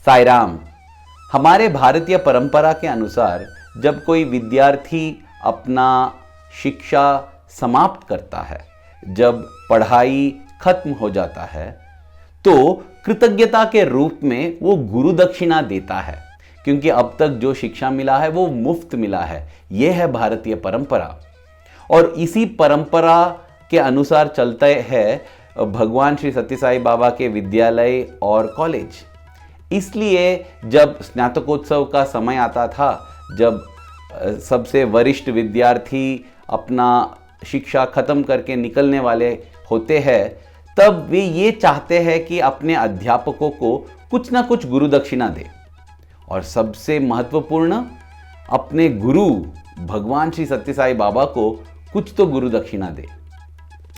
साईराम। हमारे भारतीय परंपरा के अनुसार जब कोई विद्यार्थी अपना शिक्षा समाप्त करता है, जब पढ़ाई खत्म हो जाता है, तो कृतज्ञता के रूप में वो गुरु दक्षिणा देता है, क्योंकि अब तक जो शिक्षा मिला है वो मुफ्त मिला है। यह है भारतीय परंपरा और इसी परंपरा के अनुसार चलता है भगवान श्री सत्य साई बाबा के विद्यालय और कॉलेज। इसलिए जब स्नातकोत्सव का समय आता था, जब सबसे वरिष्ठ विद्यार्थी अपना शिक्षा खत्म करके निकलने वाले होते हैं, तब वे ये चाहते हैं कि अपने अध्यापकों को कुछ ना कुछ गुरु दक्षिणा दे और सबसे महत्वपूर्ण अपने गुरु भगवान श्री सत्य साई बाबा को कुछ तो गुरु दक्षिणा दे।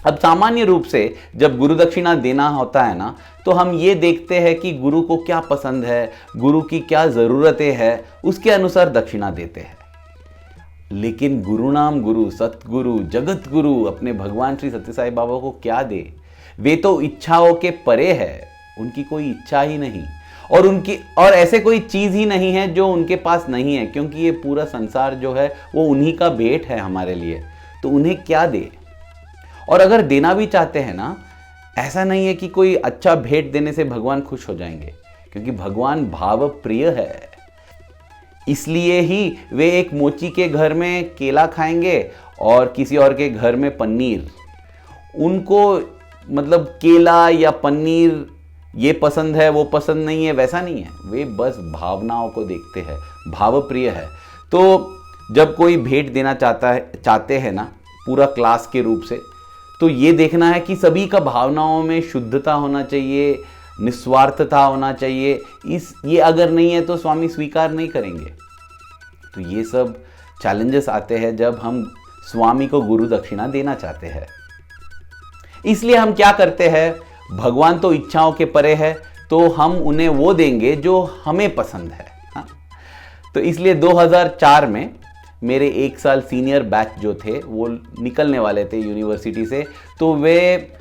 अब सामान्य रूप से जब गुरु दक्षिणा देना होता है ना, तो हम ये देखते हैं कि गुरु को क्या पसंद है, गुरु की क्या ज़रूरतें हैं, उसके अनुसार दक्षिणा देते हैं। लेकिन गुरु नाम गुरु, सतगुरु, जगत गुरु अपने भगवान श्री सत्य साई बाबा को क्या दे? वे तो इच्छाओं के परे है, उनकी कोई इच्छा ही नहीं और ऐसे कोई चीज़ ही नहीं है जो उनके पास नहीं है, क्योंकि ये पूरा संसार जो है वो उन्हीं का भेंट है हमारे लिए। तो उन्हें क्या दे? और अगर देना भी चाहते हैं ना, ऐसा नहीं है कि कोई अच्छा भेंट देने से भगवान खुश हो जाएंगे, क्योंकि भगवान भाव प्रिय है। इसलिए ही वे एक मोची के घर में केला खाएंगे और किसी और के घर में पनीर। उनको मतलब केला या पनीर ये पसंद है, वो पसंद नहीं है, वैसा नहीं है। वे बस भावनाओं को देखते हैं, भाव प्रिय है। तो जब कोई भेंट देना चाहते हैं ना, पूरा क्लास के रूप से, तो ये देखना है कि सभी का भावनाओं में शुद्धता होना चाहिए, निस्वार्थता होना चाहिए। ये अगर नहीं है तो स्वामी स्वीकार नहीं करेंगे। तो ये सब चैलेंजेस आते हैं जब हम स्वामी को गुरु दक्षिणा देना चाहते हैं। इसलिए हम क्या करते हैं, भगवान तो इच्छाओं के परे है, तो हम उन्हें वो देंगे जो हमें पसंद है। हाँ? तो इसलिए 2004 में मेरे एक साल सीनियर बैच जो थे वो निकलने वाले थे यूनिवर्सिटी से, तो वे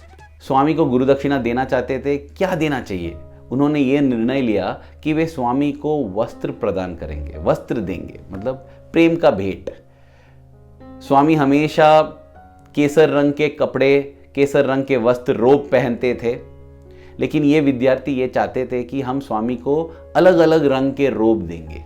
स्वामी को गुरु दक्षिणा देना चाहते थे। क्या देना चाहिए? उन्होंने ये निर्णय लिया कि वे स्वामी को वस्त्र प्रदान करेंगे, वस्त्र देंगे, मतलब प्रेम का भेंट। स्वामी हमेशा केसर रंग के कपड़े, केसर रंग के वस्त्र, रोब पहनते थे, लेकिन ये विद्यार्थी ये चाहते थे कि हम स्वामी को अलग अलग रंग के रोब देंगे।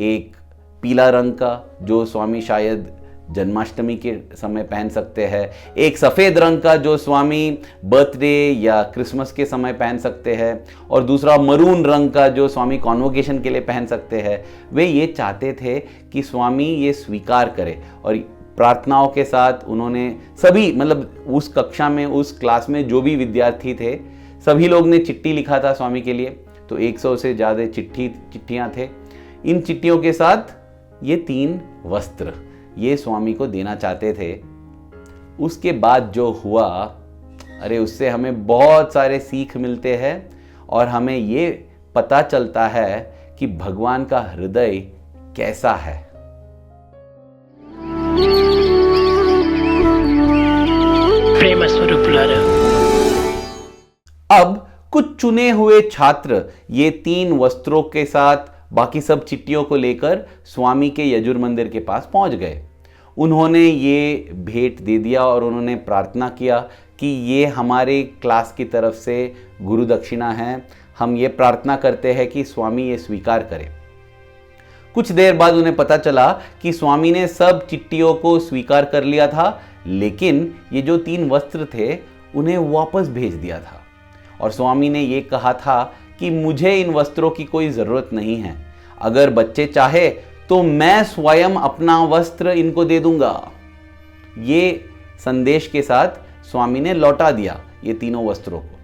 एक पीला रंग का जो स्वामी शायद जन्माष्टमी के समय पहन सकते हैं, एक सफ़ेद रंग का जो स्वामी बर्थडे या क्रिसमस के समय पहन सकते हैं, और दूसरा मरून रंग का जो स्वामी कॉन्वोकेशन के लिए पहन सकते हैं। वे ये चाहते थे कि स्वामी ये स्वीकार करे, और प्रार्थनाओं के साथ उन्होंने सभी, मतलब उस कक्षा में, उस क्लास में जो भी विद्यार्थी थे, सभी लोग ने चिट्ठी लिखा था स्वामी के लिए। तो 100 से ज़्यादा चिट्ठियाँ थे। इन चिट्ठियों के साथ ये 3 वस्त्र ये स्वामी को देना चाहते थे। उसके बाद जो हुआ, अरे उससे हमें बहुत सारे सीख मिलते हैं और हमें ये पता चलता है कि भगवान का हृदय कैसा है। प्रेम स्वरूप अब कुछ चुने हुए छात्र ये 3 वस्त्रों के साथ बाकी सब चिट्ठियों को लेकर स्वामी के यजुर मंदिर के पास पहुंच गए। उन्होंने ये भेंट दे दिया और उन्होंने प्रार्थना किया कि ये हमारे क्लास की तरफ से गुरु दक्षिणा है, हम ये प्रार्थना करते हैं कि स्वामी ये स्वीकार करें। कुछ देर बाद उन्हें पता चला कि स्वामी ने सब चिट्ठियों को स्वीकार कर लिया था, लेकिन ये जो 3 वस्त्र थे उन्हें वापस भेज दिया था। और स्वामी ने ये कहा था कि मुझे इन वस्त्रों की कोई ज़रूरत नहीं है, अगर बच्चे चाहे तो मैं स्वयं अपना वस्त्र इनको दे दूंगा। ये संदेश के साथ स्वामी ने लौटा दिया ये तीनों वस्त्रों को।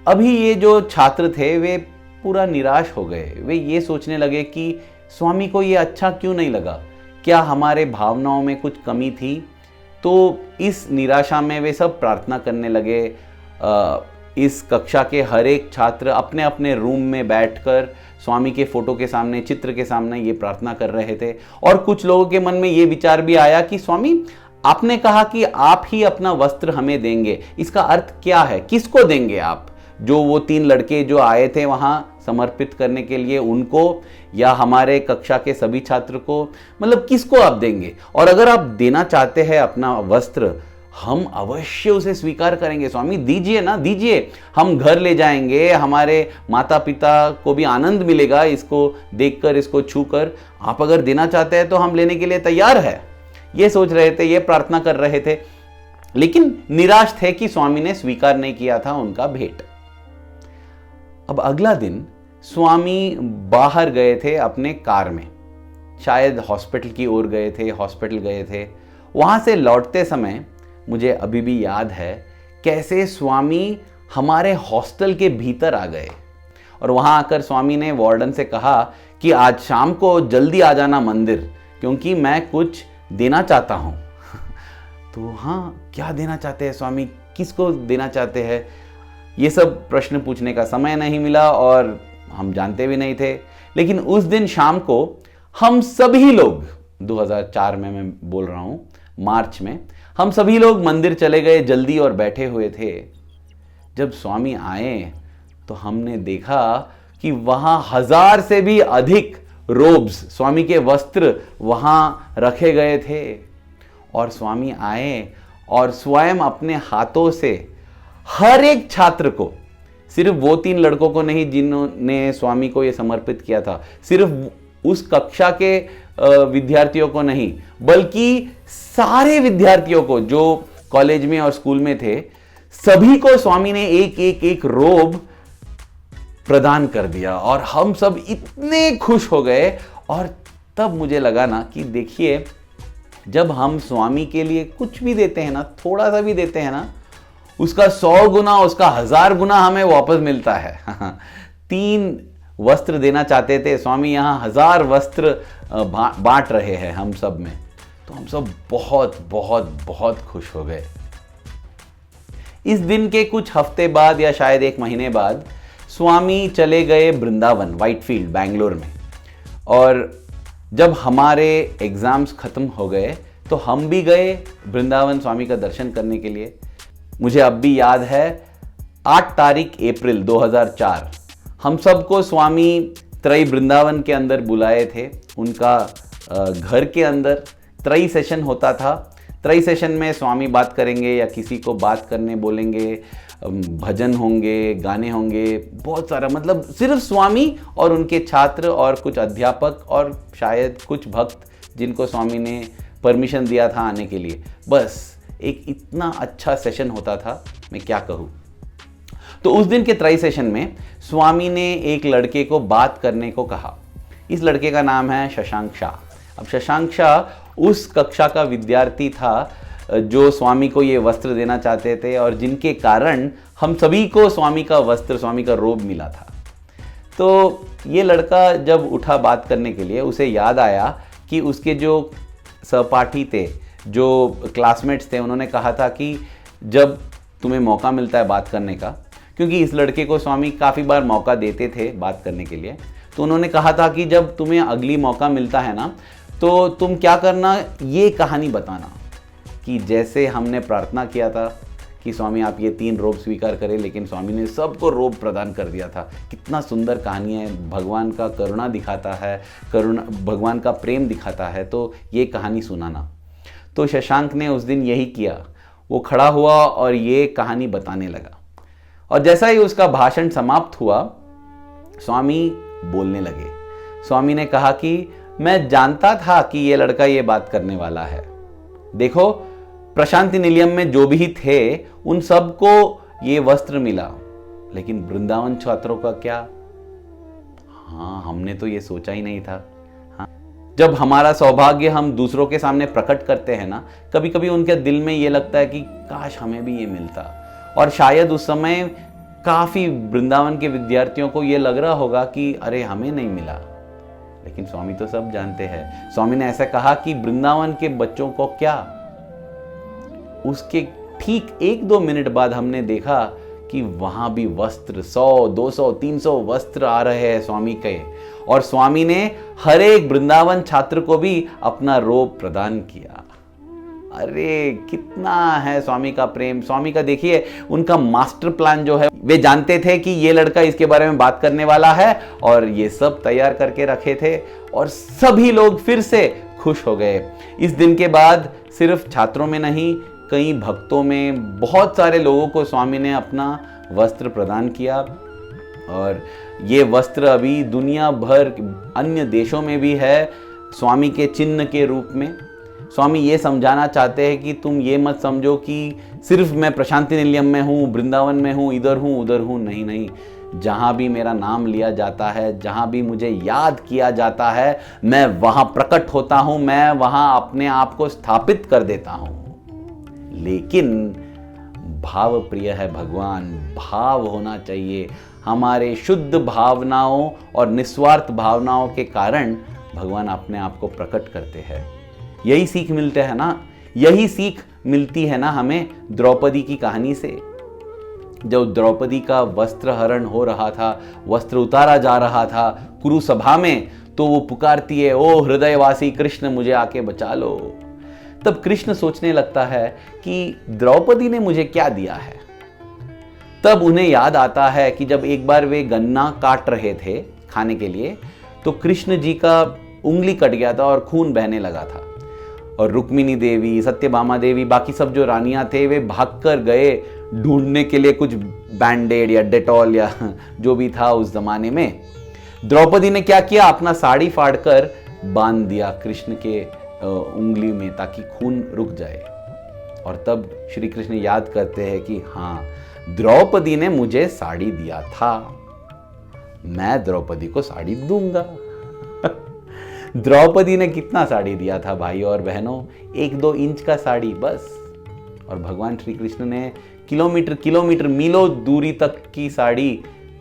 अभी ये जो छात्र थे वे पूरा निराश हो गए। वे ये सोचने लगे कि स्वामी को ये अच्छा क्यों नहीं लगा, क्या हमारे भावनाओं में कुछ कमी थी? तो इस निराशा में वे सब प्रार्थना करने लगे। इस कक्षा के हर एक छात्र अपने अपने रूम में बैठकर स्वामी के फोटो के सामने, चित्र के सामने ये प्रार्थना कर रहे थे। और कुछ लोगों के मन में ये विचार भी आया कि स्वामी आपने कहा कि आप ही अपना वस्त्र हमें देंगे, इसका अर्थ क्या है, किसको देंगे आप? जो वो 3 लड़के जो आए थे वहाँ समर्पित करने के लिए, उनको, या हमारे कक्षा के सभी छात्र को, मतलब किसको आप देंगे? और अगर आप देना चाहते हैं अपना वस्त्र, हम अवश्य उसे स्वीकार करेंगे। स्वामी दीजिए ना, दीजिए, हम घर ले जाएंगे, हमारे माता पिता को भी आनंद मिलेगा इसको देखकर, इसको छूकर। आप अगर देना चाहते हैं तो हम लेने के लिए तैयार है। ये सोच रहे थे, ये प्रार्थना कर रहे थे, लेकिन निराश थे कि स्वामी ने स्वीकार नहीं किया था उनका भेंट। अब अगला दिन स्वामी बाहर गए थे अपने कार में, शायद हॉस्पिटल की ओर गए थे, हॉस्पिटल गए थे। वहां से लौटते समय मुझे अभी भी याद है कैसे स्वामी हमारे हॉस्टल के भीतर आ गए और वहां आकर स्वामी ने वार्डन से कहा कि आज शाम को जल्दी आ जाना मंदिर, क्योंकि मैं कुछ देना चाहता हूं। तो हाँ, क्या देना चाहते हैं स्वामी, किसको देना चाहते हैं? ये सब प्रश्न पूछने का समय नहीं मिला और हम जानते भी नहीं थे। लेकिन उस दिन शाम को हम सभी लोग, 2004 में मैं बोल रहा हूं, मार्च में, हम सभी लोग मंदिर चले गए जल्दी और बैठे हुए थे। जब स्वामी आए तो हमने देखा कि वहां 1000 से भी अधिक रोब्स, स्वामी के वस्त्र वहां रखे गए थे। और स्वामी आए और स्वयं अपने हाथों से हर एक छात्र को, सिर्फ वो 3 लड़कों को नहीं जिन्होंने स्वामी को ये समर्पित किया था, सिर्फ उस कक्षा के विद्यार्थियों को नहीं, बल्कि सारे विद्यार्थियों को जो कॉलेज में और स्कूल में थे, सभी को स्वामी ने एक रोब प्रदान कर दिया। और हम सब इतने खुश हो गए। और तब मुझे लगा ना कि देखिए, जब हम स्वामी के लिए कुछ भी देते हैं ना, थोड़ा सा भी देते हैं ना, उसका 100 गुना, उसका 1000 गुना हमें वापस मिलता है। 3 वस्त्र देना चाहते थे स्वामी, यहाँ 1000 वस्त्र बांट रहे हैं हम सब में। तो हम सब बहुत बहुत बहुत खुश हो गए। इस दिन के कुछ हफ्ते बाद या शायद 1 महीने बाद स्वामी चले गए वृंदावन, व्हाइटफील्ड, बैंगलोर में। और जब हमारे एग्जाम्स खत्म हो गए तो हम भी गए वृंदावन स्वामी का दर्शन करने के लिए। मुझे अब भी याद है 8 तारीख अप्रैल 2004 हम सबको स्वामी त्रयी वृंदावन के अंदर बुलाए थे। उनका घर के अंदर त्रयी सेशन होता था। त्रयी सेशन में स्वामी बात करेंगे या किसी को बात करने बोलेंगे, भजन होंगे, गाने होंगे, बहुत सारा, मतलब सिर्फ स्वामी और उनके छात्र और कुछ अध्यापक और शायद कुछ भक्त जिनको स्वामी ने परमिशन दिया था आने के लिए। बस एक इतना अच्छा सेशन होता था, मैं क्या कहूँ। तो उस दिन के त्रयी सेशन में स्वामी ने एक लड़के को बात करने को कहा। इस लड़के का नाम है शशांक शाह। अब शशांक शाह उस कक्षा का विद्यार्थी था जो स्वामी को ये वस्त्र देना चाहते थे और जिनके कारण हम सभी को स्वामी का वस्त्र, स्वामी का रोब मिला था। तो ये लड़का जब उठा बात करने के लिए, उसे याद आया कि उसके जो सहपाठी थे, जो क्लासमेट्स थे, उन्होंने कहा था कि जब तुम्हें मौका मिलता है बात करने का, क्योंकि इस लड़के को स्वामी काफ़ी बार मौका देते थे बात करने के लिए, तो उन्होंने कहा था कि जब तुम्हें अगली मौका मिलता है ना, तो तुम क्या करना, ये कहानी बताना कि जैसे हमने प्रार्थना किया था कि स्वामी आप ये 3 रोब स्वीकार करें, लेकिन स्वामी ने सबको रोब प्रदान कर दिया था। कितना सुंदर कहानी है, भगवान का करुणा दिखाता है, भगवान का प्रेम दिखाता है। तो ये कहानी सुनाना। तो शशांक ने उस दिन यही किया। वो खड़ा हुआ और ये कहानी बताने लगा। और जैसा ही उसका भाषण समाप्त हुआ, स्वामी बोलने लगे। स्वामी ने कहा कि मैं जानता था कि ये लड़का ये बात करने वाला है। देखो, प्रशांति निलयम में जो भी थे उन सबको ये वस्त्र मिला, लेकिन वृंदावन छात्रों का क्या? हाँ, हमने तो ये सोचा ही नहीं था। हाँ, जब हमारा सौभाग्य हम दूसरों के सामने प्रकट करते हैं ना, कभी कभी उनके दिल में ये लगता है कि काश हमें भी ये मिलता। और शायद उस समय काफी वृंदावन के विद्यार्थियों को ये लग रहा होगा कि अरे हमें नहीं मिला, लेकिन स्वामी तो सब जानते हैं। स्वामी ने ऐसा कहा कि वृंदावन के बच्चों को क्या। उसके ठीक 1-2 मिनट बाद हमने देखा कि वहां भी वस्त्र 100, 200, 300 वस्त्र आ रहे हैं स्वामी के। और स्वामी ने हर एक वृंदावन छात्र को भी अपना रोब प्रदान किया। अरे कितना है स्वामी का प्रेम। स्वामी का देखिए, उनका मास्टर प्लान जो है वे जानते थे कि ये लड़का इसके बारे में बात करने वाला है और ये सब तैयार करके रखे थे और सभी लोग फिर से खुश हो गए। इस दिन के बाद सिर्फ छात्रों में नहीं, कई भक्तों में, बहुत सारे लोगों को स्वामी ने अपना वस्त्र प्रदान किया और ये वस्त्र अभी दुनिया भर अन्य देशों में भी है स्वामी के चिन्ह के रूप में। स्वामी ये समझाना चाहते हैं कि तुम ये मत समझो कि सिर्फ मैं प्रशांति निलयम में हूँ, वृंदावन में हूँ, इधर हूँ उधर हूँ। नहीं नहीं, जहाँ भी मेरा नाम लिया जाता है, जहाँ भी मुझे याद किया जाता है, मैं वहाँ प्रकट होता हूँ, मैं वहाँ अपने आप को स्थापित कर देता हूँ। लेकिन भाव प्रिय है भगवान, भाव होना चाहिए। हमारे शुद्ध भावनाओं और निस्वार्थ भावनाओं के कारण भगवान अपने आप को प्रकट करते हैं। यही सीख मिलते हैं ना, यही सीख मिलती है ना हमें द्रौपदी की कहानी से। जब द्रौपदी का वस्त्र हरण हो रहा था, वस्त्र उतारा जा रहा था कुरुसभा में, तो वो पुकारती है, ओ हृदयवासी कृष्ण मुझे आके बचा लो। तब कृष्ण सोचने लगता है कि द्रौपदी ने मुझे क्या दिया है। तब उन्हें याद आता है कि जब एक बार वे गन्ना काट रहे थे खाने के लिए, तो कृष्ण जी का उंगली कट गया था और खून बहने लगा था। और रुक्मिणी देवी, सत्यभामा देवी, बाकी सब जो रानियां थे, वे भागकर गए ढूंढने के लिए कुछ बैंडेड या डेटॉल या जो भी था उस जमाने में। द्रौपदी ने क्या किया, अपना साड़ी फाड़कर बांध दिया कृष्ण के उंगली में ताकि खून रुक जाए। और तब श्री कृष्ण याद करते हैं कि हाँ, द्रौपदी ने मुझे साड़ी दिया था, मैं द्रौपदी को साड़ी दूंगा। द्रौपदी ने कितना साड़ी दिया था भाई और बहनों, 1-2 इंच का साड़ी बस। और भगवान श्री कृष्ण ने किलोमीटर मीलों दूरी तक की साड़ी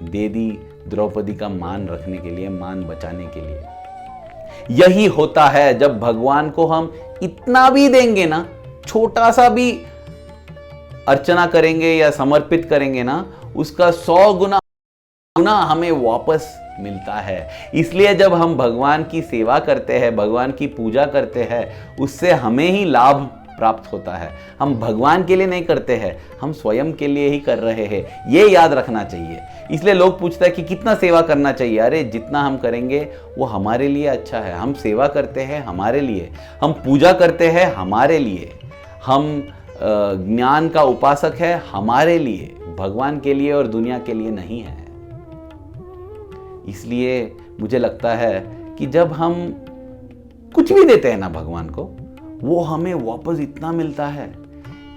दे दी द्रौपदी का मान रखने के लिए, मान बचाने के लिए। यही होता है जब भगवान को हम इतना भी देंगे ना, छोटा सा भी अर्चना करेंगे या समर्पित करेंगे ना, उसका 100 गुना हमें वापस मिलता है। इसलिए जब हम भगवान की सेवा करते हैं, भगवान की पूजा करते हैं, उससे हमें ही लाभ प्राप्त होता है। हम भगवान के लिए नहीं करते हैं, हम स्वयं के लिए ही कर रहे हैं, ये याद रखना चाहिए। इसलिए लोग पूछते हैं कि कितना सेवा करना चाहिए। अरे जितना हम करेंगे वो हमारे लिए अच्छा है। हम सेवा करते हैं हमारे लिए, हम पूजा करते हैं हमारे लिए, हम ज्ञान का उपासक है हमारे लिए, भगवान के लिए और दुनिया के लिए नहीं है। इसलिए मुझे लगता है कि जब हम कुछ भी देते हैं ना भगवान को, वो हमें वापस इतना मिलता है।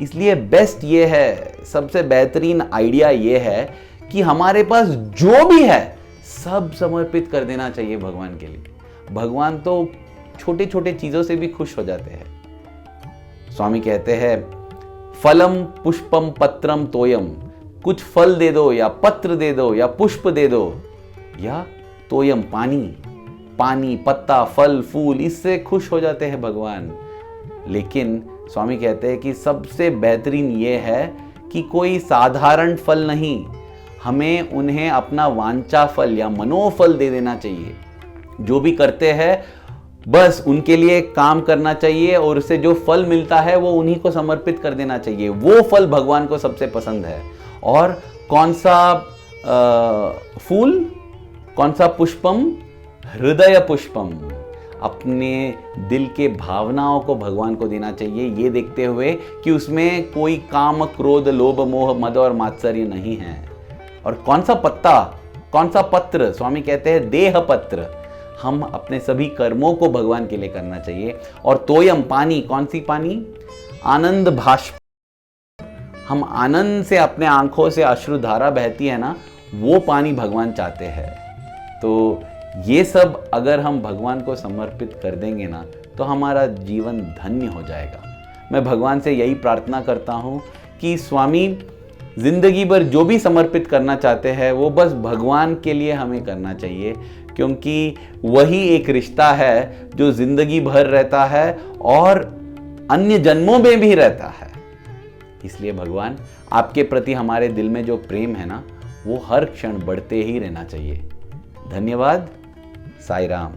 इसलिए बेस्ट ये है, सबसे बेहतरीन आइडिया ये है कि हमारे पास जो भी है सब समर्पित कर देना चाहिए भगवान के लिए। भगवान तो छोटे छोटे चीजों से भी खुश हो जाते हैं। स्वामी कहते हैं, फलम पुष्पम पत्रम तोयम, कुछ फल दे दो या पत्र दे दो या पुष्प दे दो, या तोयम पानी, पत्ता, फल, फूल, इससे खुश हो जाते हैं भगवान। लेकिन स्वामी कहते हैं कि सबसे बेहतरीन ये है कि कोई साधारण फल नहीं, हमें उन्हें अपना वांछा फल या मनोफल दे देना चाहिए। जो भी करते हैं बस उनके लिए काम करना चाहिए और उससे जो फल मिलता है वो उन्हीं को समर्पित कर देना चाहिए। वो फल भगवान को सबसे पसंद है। और कौन सा फूल, कौन सा पुष्पम, हृदय पुष्पम, अपने दिल के भावनाओं को भगवान को देना चाहिए, ये देखते हुए कि उसमें कोई काम, क्रोध, लोभ, मोह, मद और मात्सर्य नहीं है। और कौन सा पत्ता, कौन सा पत्र, स्वामी कहते हैं देह पत्र, हम अपने सभी कर्मों को भगवान के लिए करना चाहिए। और तोयम पानी, कौन सी पानी, आनंद भाष्प, हम आनंद से अपने आंखों से अश्रुधारा बहती है ना, वो पानी भगवान चाहते हैं। तो ये सब अगर हम भगवान को समर्पित कर देंगे ना, तो हमारा जीवन धन्य हो जाएगा। मैं भगवान से यही प्रार्थना करता हूँ कि स्वामी जिंदगी भर जो भी समर्पित करना चाहते हैं वो बस भगवान के लिए हमें करना चाहिए, क्योंकि वही एक रिश्ता है जो जिंदगी भर रहता है और अन्य जन्मों में भी रहता है। इसलिए भगवान, आपके प्रति हमारे दिल में जो प्रेम है ना, वो हर क्षण बढ़ते ही रहना चाहिए। धन्यवाद। साई राम।